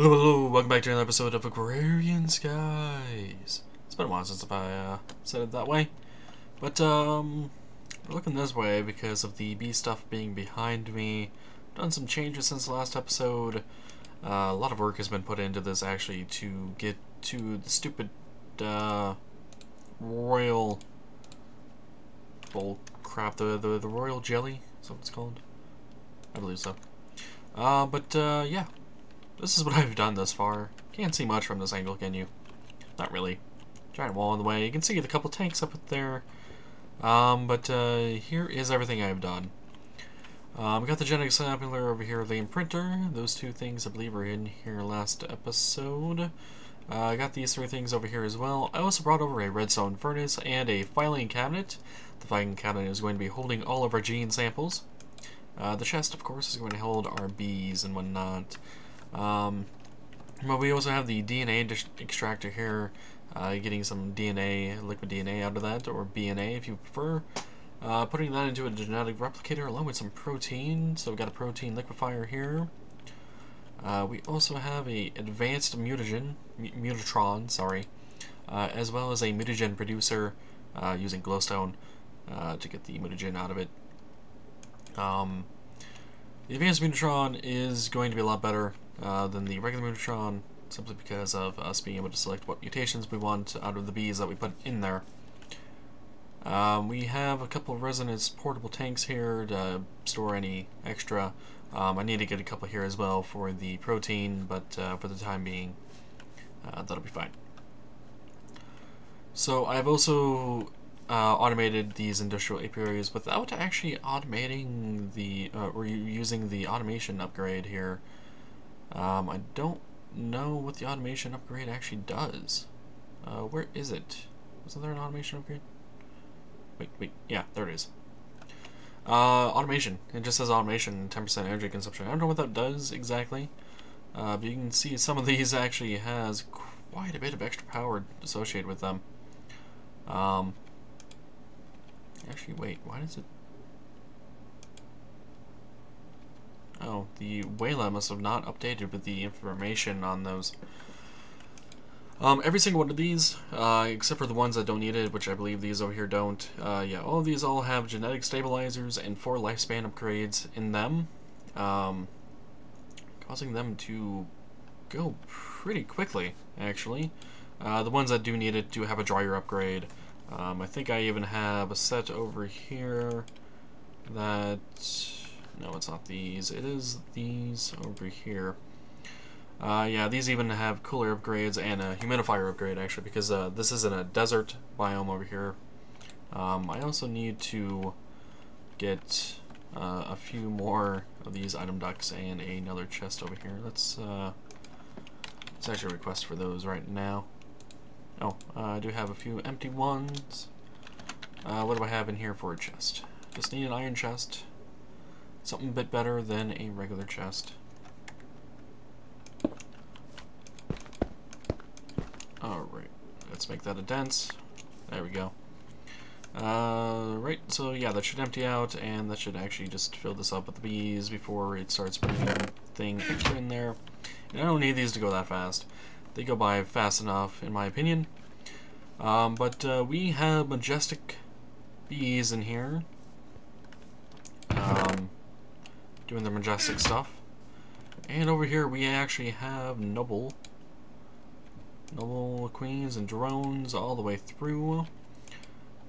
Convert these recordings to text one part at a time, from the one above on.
Hello, hello, welcome back to another episode of Agrarian Skies. It's been a while since I said it that way, but we're looking this way because of the bee stuff being behind me. Done some changes since the last episode. A lot of work has been put into this actually to get to the stupid royal bowl crap, the royal jelly, is what it's called. I believe so. Yeah. This is what I've done thus far. Can't see much from this angle, can you? Not really. Giant wall in the way. You can see the couple tanks up there. Here is everything I've done. We got the genetic sampler over here, the imprinter. Those two things, I believe, were in here last episode. I got these three things over here as well. I also brought over a redstone furnace and a filing cabinet. The filing cabinet is going to be holding all of our gene samples. The chest, of course, is going to hold our bees and whatnot. But we also have the DNA extractor here, getting some DNA, liquid DNA out of that, or BNA if you prefer. Putting that into a genetic replicator along with some protein. So we've got a protein liquefier here. We also have a advanced mutatron, sorry, as well as a mutagen producer using glowstone to get the mutagen out of it. The advanced mutatron is going to be a lot better than the regular mutatron, simply because of us being able to select what mutations we want out of the bees that we put in there. We have a couple of resonance portable tanks here to store any extra. I need to get a couple here as well for the protein, but for the time being, that'll be fine. So I've also automated these industrial apiaries without actually automating the, or using the automation upgrade here. I don't know what the automation upgrade actually does. Where is it? Wasn't there an automation upgrade? Wait, yeah, there it is. Automation. It just says automation, 10% energy consumption. I don't know what that does exactly, but you can see some of these actually has quite a bit of extra power associated with them. Actually, wait, why does it... Oh, the WALA must have not updated with the information on those. Every single one of these, except for the ones that don't need it, which I believe these over here don't, yeah, all of these all have genetic stabilizers and 4 lifespan upgrades in them, causing them to go pretty quickly, actually. The ones that do need it do have a dryer upgrade. I think I even have a set over here that... No, it's not these. It is these over here. Yeah, these even have cooler upgrades and a humidifier upgrade, actually, because this is in a desert biome over here. I also need to get a few more of these item ducts and another chest over here. Let's actually request for those right now. Oh, I do have a few empty ones. What do I have in here for a chest? Just need an iron chest. Something a bit better than a regular chest. Alright, let's make that a dense. There we go. Right, so yeah, that should empty out, and that should actually just fill this up with the bees before it starts putting anything extra in there. And I don't need these to go that fast. They go by fast enough, in my opinion. We have majestic bees in here. Doing their majestic stuff. And over here we actually have noble queens and drones all the way through,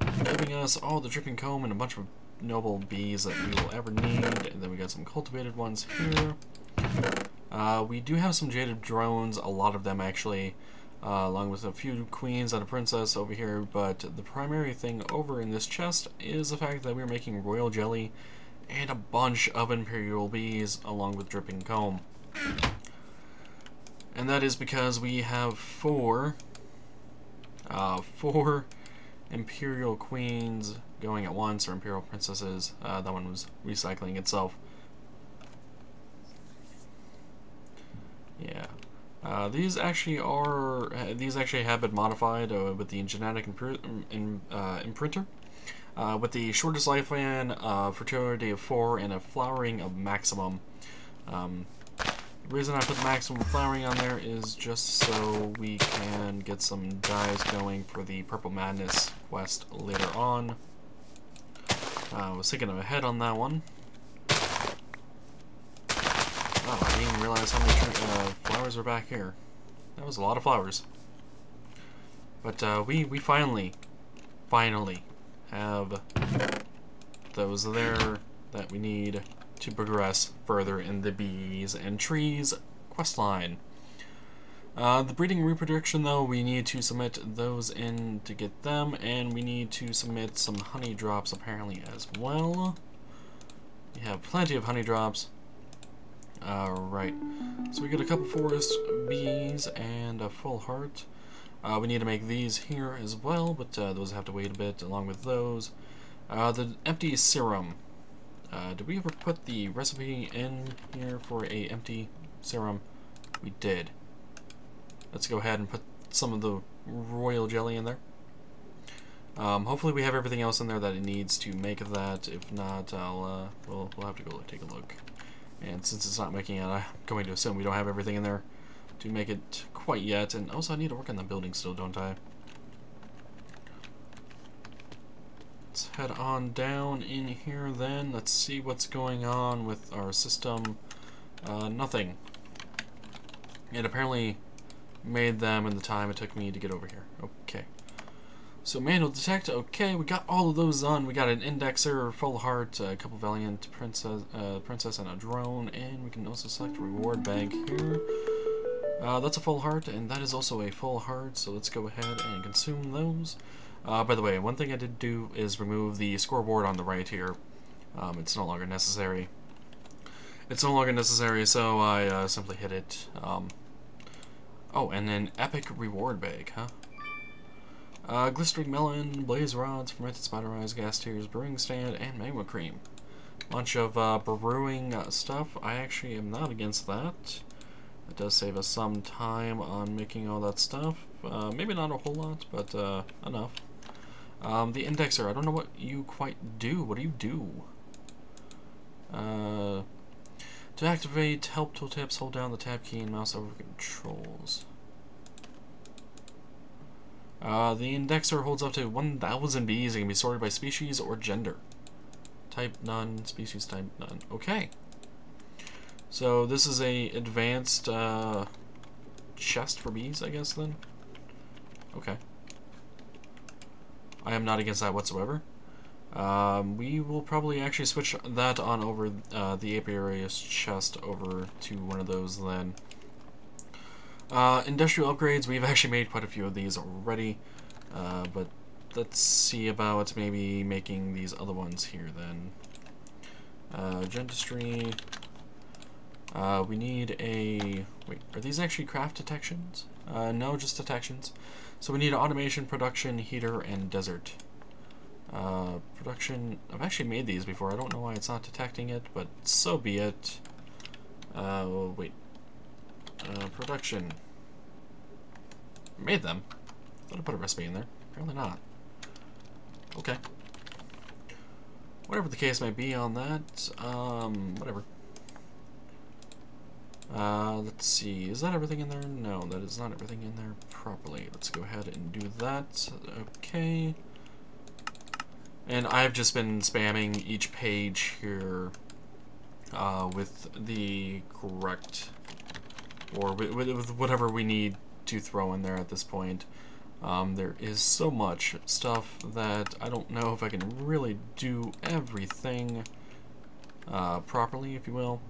giving us all the dripping comb and a bunch of noble bees that we will ever need. And then we got some cultivated ones here. We do have some jaded drones, a lot of them actually, along with a few queens and a princess over here, but the primary thing over in this chest is the fact that we're making royal jelly and a bunch of imperial bees along with dripping comb. And that is because we have four imperial queens going at once, or imperial princesses. That one was recycling itself. Yeah. These actually have been modified with the genetic imprinter. With the shortest lifespan, fertility of 4, and a flowering of maximum. The reason I put the maximum flowering on there is just so we can get some dyes going for the Purple Madness quest later on. I was thinking ahead on that one. Oh, I didn't even realize how many flowers are back here. That was a lot of flowers. But we finally have those there that we need to progress further in the bees and trees questline. The breeding and reproduction, though, we need to submit those in to get them, and we need to submit some honey drops apparently as well. We have plenty of honey drops. Alright, so we get a couple forest bees and a full heart. We need to make these here as well, but those have to wait a bit along with those. The empty serum. Did we ever put the recipe in here for a empty serum? We did. Let's go ahead and put some of the royal jelly in there. Hopefully we have everything else in there that it needs to make that. If not, we'll have to go take a look. And since it's not making it, I'm going to assume we don't have everything in there to make it quite yet. And also I need to work on the building still, don't I? Let's head on down in here then. Let's see what's going on with our system. Nothing. It apparently made them in the time it took me to get over here. Okay. So manual detect, okay, we got all of those done. We got an indexer, full heart, a couple valiant princess and a drone, and we can also select reward bag here. That's a full heart, and that is also a full heart, so let's go ahead and consume those. By the way, one thing I did do is remove the scoreboard on the right here. It's no longer necessary. It's no longer necessary, so I simply hit it. Oh, and an epic reward bag, huh? Glistering melon, blaze rods, fermented spider eyes, gas tears, brewing stand, and magma cream. Bunch of brewing stuff. I actually am not against that. It does save us some time on making all that stuff. Maybe not a whole lot, but enough. The indexer, I don't know what you quite do. What do you do? To activate help tooltips, hold down the tab key and mouse over controls. The indexer holds up to 1,000 bees and can be sorted by species or gender. Type none, species type none. Okay. So this is a advanced chest for bees, I guess, then? Okay. I am not against that whatsoever. We will probably actually switch that on over the apiary's chest over to one of those then. Industrial upgrades, we've actually made quite a few of these already, but let's see about maybe making these other ones here then. Dentistry, we need a, wait, are these actually craft detections? No, just detections. So we need automation, production, heater, and desert. Production, I've actually made these before. I don't know why it's not detecting it, but so be it. Wait. Production. Made them. Thought I put a recipe in there. Apparently not. Okay. Whatever the case may be on that, whatever. Let's see, is that everything in there? No, that is not everything in there properly. Let's go ahead and do that. Okay. And I've just been spamming each page here with the correct, or with whatever we need to throw in there at this point. There is so much stuff that I don't know if I can really do everything properly, if you will.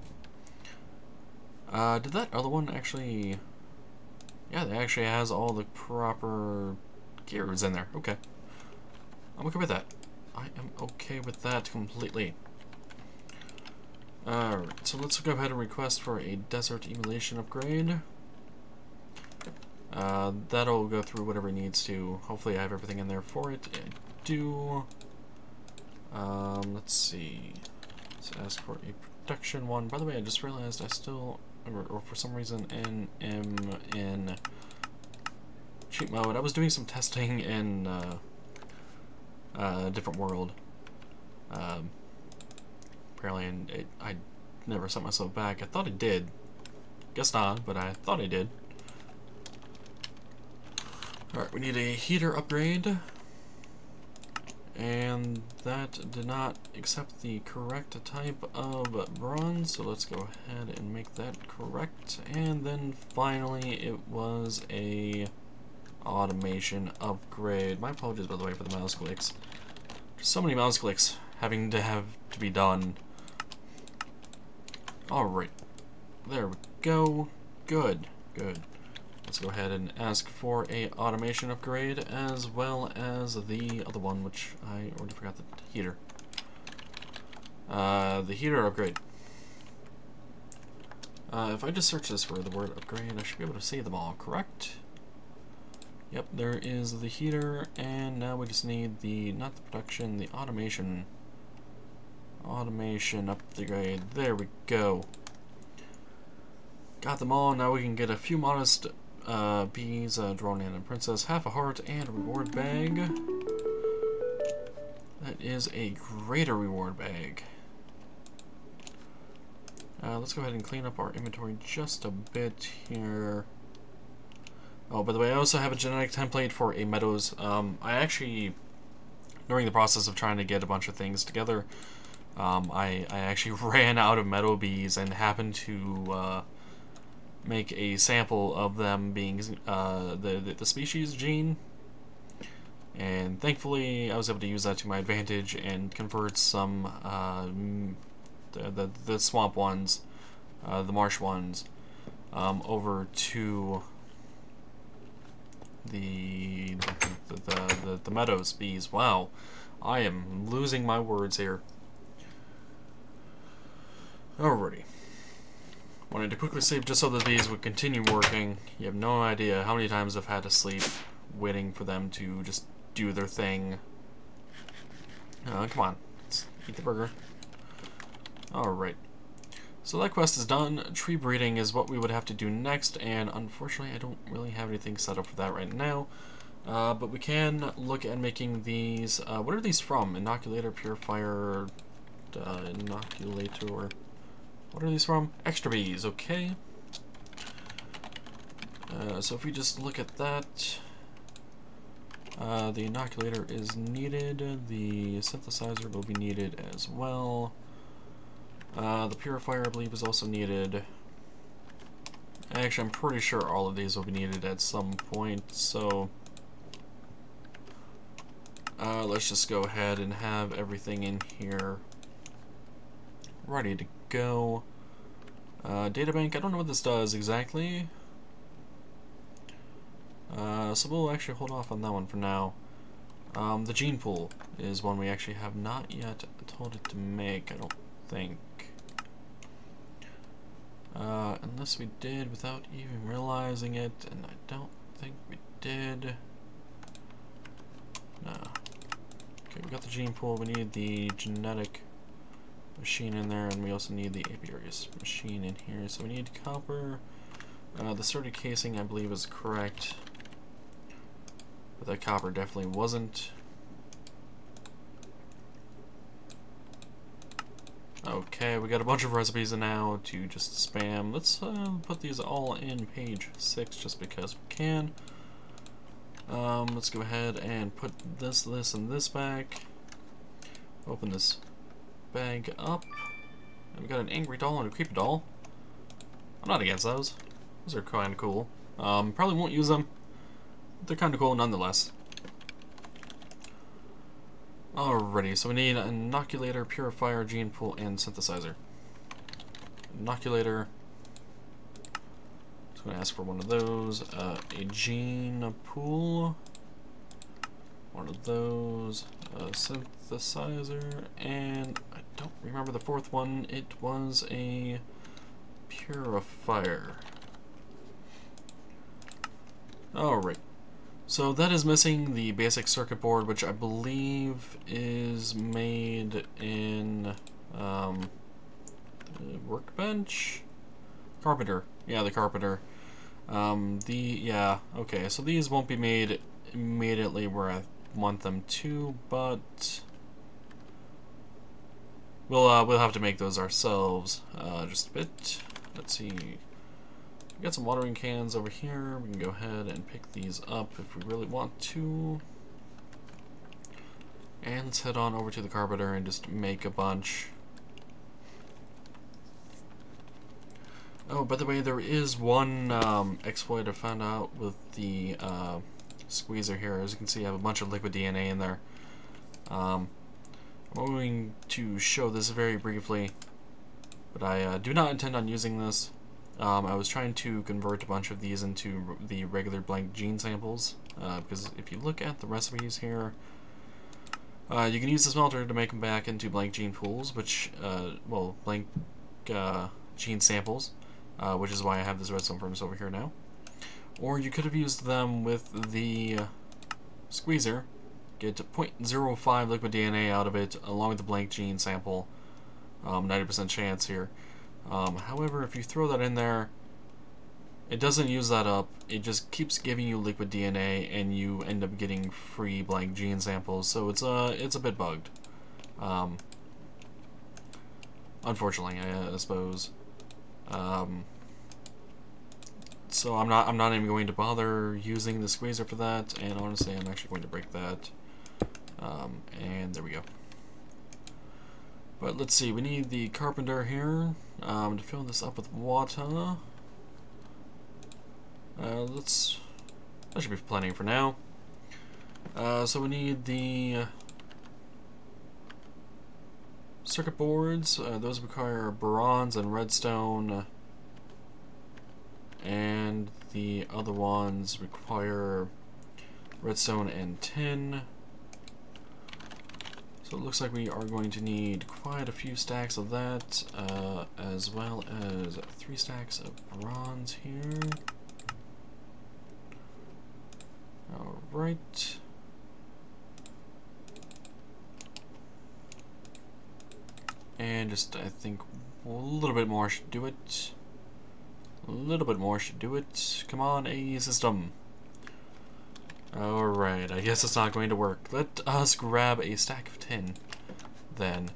Did that other one actually... Yeah, it actually has all the proper gears in there. Okay. I'm okay with that. I am okay with that completely. Alright, so let's go ahead and request for a desert emulation upgrade. That'll go through whatever it needs to. Hopefully I have everything in there for it. I do. Let's see. Let's ask for a production one. By the way, I just realized I still... or for some reason am in cheat mode. I was doing some testing in a different world. Apparently I never sent myself back. I thought I did. Guess not, but I thought I did. Alright, we need a heater upgrade. And that did not accept the correct type of bronze, so let's go ahead and make that correct. And then finally it was a automation upgrade. My apologies, by the way, for the mouse clicks. So many mouse clicks having to be done. Alright, there we go. Good, good. Let's go ahead and ask for a automation upgrade, as well as the other one, which I already forgot, the heater. The heater upgrade. If I just search this for the word upgrade, I should be able to see them all, correct? Yep, there is the heater, and now we just need the, not the production, the automation. Automation upgrade. There we go. Got them all. Now we can get a few modest bees, drone and a princess, half a heart, and a reward bag. That is a greater reward bag. Let's go ahead and clean up our inventory just a bit here. Oh, by the way, I also have a genetic template for a meadows. I actually, during the process of trying to get a bunch of things together, I actually ran out of meadow bees and happened to make a sample of them being the species gene, and thankfully I was able to use that to my advantage and convert some the swamp ones, the marsh ones, over to the meadows bees. Wow, I am losing my words here. Alrighty. Wanted to quickly save just so the bees would continue working. You have no idea how many times I've had to sleep waiting for them to just do their thing. Come on, let's eat the burger. Alright. So that quest is done. Tree breeding is what we would have to do next, and unfortunately I don't really have anything set up for that right now. But we can look at making these. What are these from? Inoculator, purifier, inoculator. What are these from? Extra bees, okay. So if we just look at that, the inoculator is needed, the synthesizer will be needed as well. The purifier, I believe, is also needed. Actually, I'm pretty sure all of these will be needed at some point, so let's just go ahead and have everything in here ready to go. Databank, I don't know what this does exactly. So we'll actually hold off on that one for now. The gene pool is one we actually have not yet told it to make, I don't think. Unless we did without even realizing it, and I don't think we did. No. Okay, we got the gene pool, we need the genetic machine in there, and we also need the apiaries machine in here. So we need copper. The sturdy casing, I believe, is correct, but that copper definitely wasn't. Okay, we got a bunch of recipes now to just spam. Let's put these all in page 6 just because we can. Let's go ahead and put this, and this back. Open this bag up. And we got an angry doll and a creepy doll. I'm not against those. Those are kind of cool. Probably won't use them. But they're kind of cool nonetheless. Alrighty, so we need an inoculator, purifier, gene pool, and synthesizer. Inoculator. Just going to ask for one of those. A gene pool. One of those. A synthesizer. And I don't remember the fourth one. It was a purifier. Alright. So that is missing the basic circuit board, which I believe is made in workbench? Carpenter. Yeah, the carpenter. Yeah, okay, so these won't be made immediately where I want them to, but we'll have to make those ourselves. Just a bit. Let's see. we got some watering cans over here. We can go ahead and pick these up if we really want to. And let's head on over to the carpenter and just make a bunch. Oh, by the way, there is one exploit I found out with the squeezer here. As you can see, I have a bunch of liquid DNA in there. I'm going to show this very briefly, but I do not intend on using this. I was trying to convert a bunch of these into the regular blank gene samples, because if you look at the recipes here, you can use the smelter to make them back into blank gene pools, which, well, blank gene samples, which is why I have this redstone furnace over here now. Or you could have used them with the squeezer, get 0.05 liquid DNA out of it, along with the blank gene sample, 90% chance here. However, if you throw that in there, it doesn't use that up, it just keeps giving you liquid DNA, and you end up getting free blank gene samples, so it's a bit bugged. Unfortunately, I suppose. So I'm not even going to bother using the squeezer for that, and honestly, I'm actually going to break that. And there we go. But let's see, we need the carpenter here to fill this up with water. That should be plenty for now. So we need the circuit boards. Those require bronze and redstone, and the other ones require redstone and tin. So it looks like we are going to need quite a few stacks of that, as well as 3 stacks of bronze here. Alright. And just, I think, a little bit more should do it. A little bit more should do it. Come on, AE system. Alright, I guess it's not going to work. Let us grab a stack of tin, then.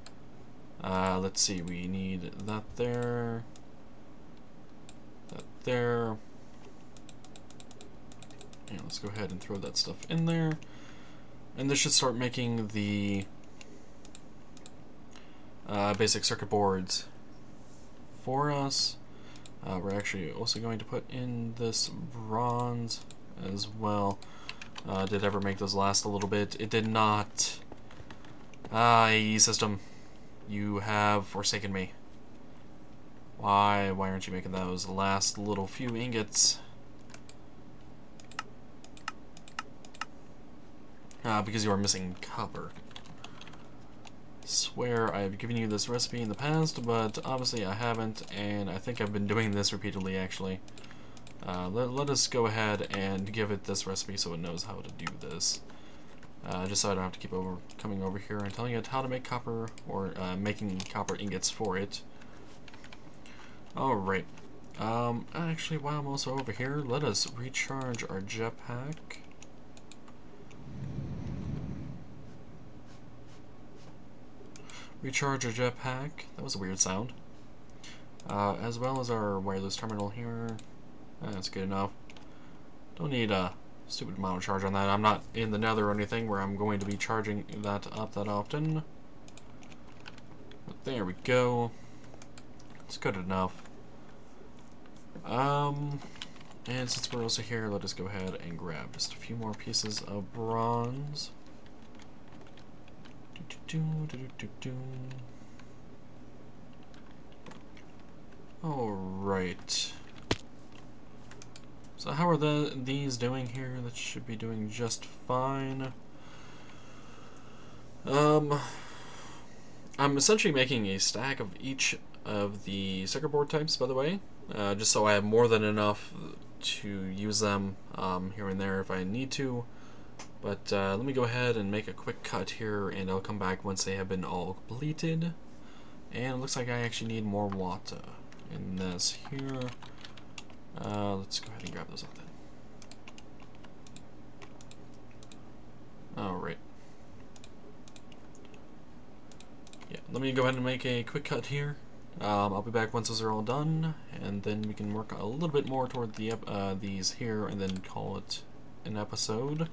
Let's see, we need that there. That there. And let's go ahead and throw that stuff in there. And this should start making the basic circuit boards for us. We're actually also going to put in this bronze as well. Did ever make those last a little bit? It did not. AE system, you have forsaken me. Why aren't you making those last little few ingots? Because you are missing copper. Swear I've given you this recipe in the past, but obviously I haven't, and I think I've been doing this repeatedly actually. Let us go ahead and give it this recipe so it knows how to do this. Just so I don't have to keep coming over here and telling it how to make copper, or making copper ingots for it. Alright. Actually, while I'm also over here, let us recharge our jetpack. Recharge our jetpack. That was a weird sound. As well as our wireless terminal here. That's good enough. Don't need a stupid amount of charge on that. I'm not in the nether or anything where I'm going to be charging that up that often. But there we go. It's good enough. And since we're also here, let us go ahead and grab just a few more pieces of bronze. Alright. So how are these doing here? That should be doing just fine. I'm essentially making a stack of each of the circuit board types, by the way, just so I have more than enough to use them here and there if I need to. But let me go ahead and make a quick cut here, and I'll come back once they have been all completed. And it looks like I actually need more water in this here. Let's go ahead and grab those out then. Alright. Yeah, let me go ahead and make a quick cut here, I'll be back once those are all done, and then we can work a little bit more toward the these here, and then call it an episode.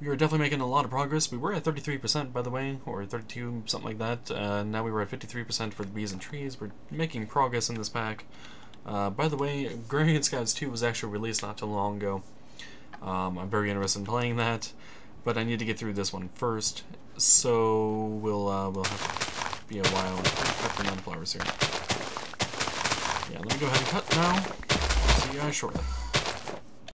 We are definitely making a lot of progress. We were at 33%, by the way, or 32, something like that. Now we were at 53% for the bees and trees. We're making progress in this pack. By the way, Agrarian Scouts 2 was actually released not too long ago. I'm very interested in playing that, but I need to get through this one first. So we'll have to be a while. Cut the non-flowers here. Yeah, let me go ahead and cut now. See you guys shortly.